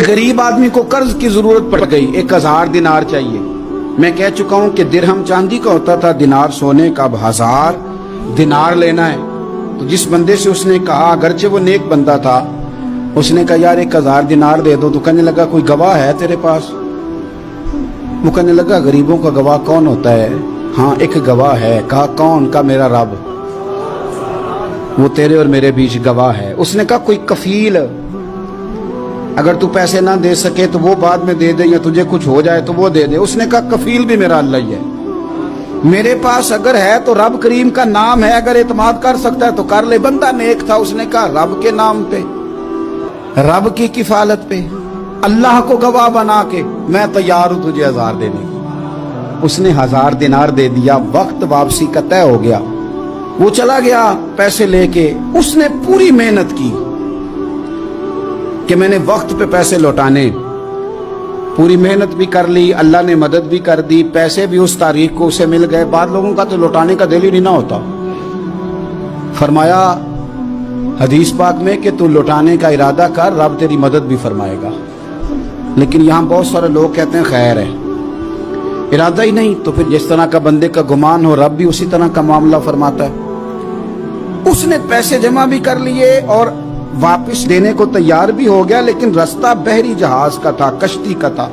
गरीब आदमी को कर्ज की जरूरत पड़ गई, 1000 दिनार चाहिए। मैं कह चुका हूं कि दिरहम चांदी का होता था, दिनार सोने का। अब 1000 दिनार लेना है। तो जिस बंदे से उसने कहा, अगरचे वो नेक बंदा था, उसने कहा यार 1000 दिनार दे दो। तो कहने लगा कोई गवाह है तेरे पास? वो कहने लगा गरीबों का गवाह कौन होता है? हाँ एक गवाह है। कहा कौन? का मेरा रब, वो तेरे और मेरे बीच गवाह है। उसने कहा कोई कफील, अगर तू पैसे ना दे सके तो वो बाद में दे दे, या तुझे कुछ हो जाए तो वो दे दे। उसने कहा कफील भी मेरा अल्लाह ही है। मेरे पास अगर है तो रब करीम का नाम है, अगर एतमाद कर सकता है तो कर ले। बंदा नेक था, उसने कहा रब के नाम पे, रब की किफालत पे, अल्लाह को गवाह बना के मैं तैयार हूं तुझे 1000 देने की। उसने 1000 दिनार दे दिया। वक्त वापसी का तय हो गया। वो चला गया पैसे लेके। उसने पूरी मेहनत की कि मैंने वक्त पे पैसे लौटाने, पूरी मेहनत भी कर ली, अल्लाह ने मदद भी कर दी, पैसे भी उस तारीख को उसे मिल गए। बाद लोगों का तो लौटाने का दिल ही नहीं ना होता। फरमाया हदीस पाक में कि तू लौटाने का इरादा कर, रब तेरी मदद भी फरमाएगा। लेकिन यहां बहुत सारे लोग कहते हैं खैर है, इरादा ही नहीं। तो फिर जिस तरह का बंदे का गुमान हो, रब भी उसी तरह का मामला फरमाता है। उसने पैसे जमा भी कर लिए और वापस देने को तैयार भी हो गया, लेकिन रास्ता बहरी जहाज का था, कश्ती का था,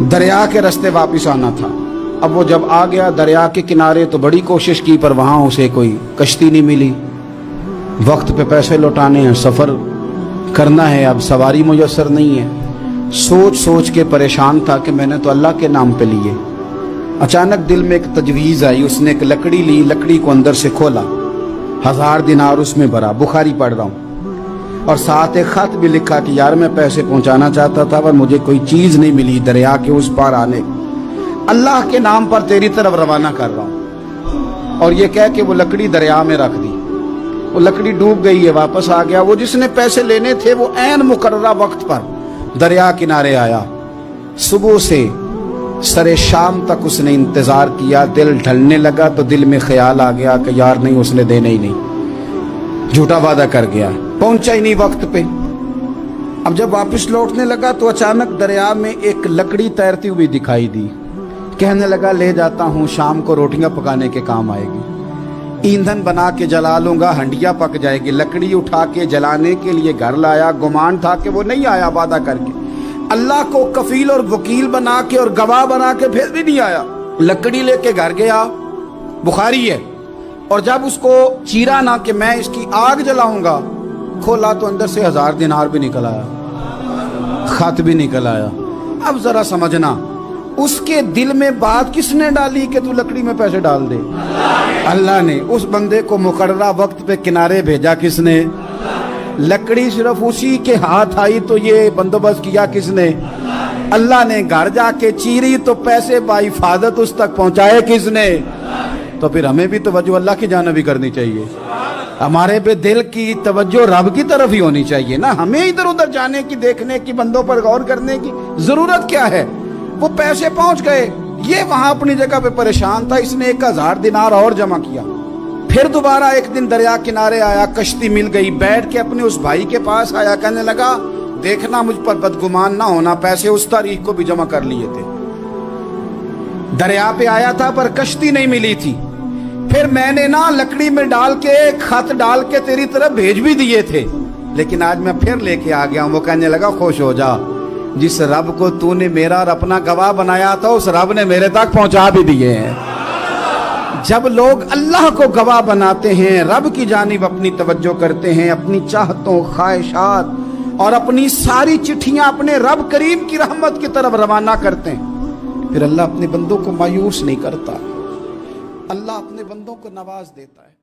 दरिया के रास्ते वापस आना था। अब वो जब आ गया दरिया के किनारे तो बड़ी कोशिश की, पर वहां उसे कोई कश्ती नहीं मिली। वक्त पे पैसे लौटाने हैं, सफर करना है, अब सवारी मुयस्सर नहीं है। सोच सोच के परेशान था कि मैंने तो अल्लाह के नाम पे लिए। अचानक दिल में एक तजवीज आई। उसने एक लकड़ी ली, लकड़ी को अंदर से खोला, 1000 दिनार उसमें भरा। बुखारी पढ़ रहा हूं, और साथ एक खत भी लिखा कि यार मैं पैसे पहुंचाना चाहता था पर मुझे कोई चीज नहीं मिली दरिया के उस पार आने, अल्लाह के नाम पर तेरी तरफ रवाना कर रहा हूं। और ये कह के वो लकड़ी दरिया में रख दी। वो लकड़ी डूब गई है, वापस आ गया। वो जिसने पैसे लेने थे वो ऐन मुकर्ररा वक्त पर दरिया किनारे आया। सुबह से सरे शाम तक उसने इंतजार किया। दिल ढलने लगा तो दिल में ख्याल आ गया कि यार नहीं, उसने देने ही नहीं, झूठा वादा कर गया, पहुंचा ही नहीं वक्त पे। अब जब वापस लौटने लगा तो अचानक दरिया में एक लकड़ी तैरती हुई दिखाई दी। कहने लगा ले जाता हूं, शाम को रोटियां पकाने के काम आएगी, ईंधन बना के जला लूंगा, हंडिया पक जाएगी। लकड़ी उठा के जलाने के लिए घर लाया। गुमान था कि वो नहीं आया वादा करके। अल्लाह को कफील और वकील बना के और गवाह बना के फिर भी नहीं आया। लकड़ी लेके घर गया, बुखारी है, और जब उसको चीरा ना कि मैं इसकी आग जलाऊंगा, खोला तो अंदर से 1000 दिनार भी निकल आया, खत भी निकल आया। अब जरा समझना, उसके दिल में बात किसने डाली कि तू लकड़ी में पैसे डाल दे? अल्लाह ने। उस बंदे को मुकर्ररा वक्त पे किनारे भेजा किसने? लकड़ी सिर्फ उसी के हाथ आई तो ये बंदोबस्त किया किसने? अल्लाह ने। घर जाके चीरी तो पैसे बाहिफाजत उस तक पहुंचाए किसने? तो फिर हमें भी तवज्जो अल्लाह की जानिब भी करनी चाहिए। हमारे पे दिल की तवज्जो रब की तरफ ही होनी चाहिए ना। हमें इधर उधर जाने की, देखने की, बंदों पर गौर करने की जरूरत क्या है? वो पैसे पहुंच गए, ये वहां अपनी जगह पे परेशान था। इसने 1000 दिनार और जमा किया। फिर दोबारा एक दिन दरिया किनारे आया, कश्ती मिल गई, बैठ के अपने उस भाई के पास आया। कहने लगा देखना मुझ पर बदगुमान ना होना, पैसे उस तारीख को भी जमा कर लिए थे। दरिया पे आया था पर कश्ती नहीं मिली थी। फिर मैंने ना लकड़ी में डाल के, खत डाल के तेरी तरफ भेज भी दिए थे, लेकिन आज मैं फिर लेके आ गया हूं। वो कहने लगा खुश हो जा, जिस रब को तूने मेरा और अपना गवाह बनाया था उस रब ने मेरे तक पहुंचा भी दिए हैं। जब लोग अल्लाह को गवाह बनाते हैं, रब की जानिब अपनी तवज्जो करते हैं, अपनी चाहतों, ख्वाहिशात और अपनी सारी चिट्ठियां अपने रब करीम की रहमत की तरफ रवाना करते हैं, फिर अल्लाह अपने बंदों को मायूस नहीं करता। अल्लाह अपने बंदों को नवाज देता है।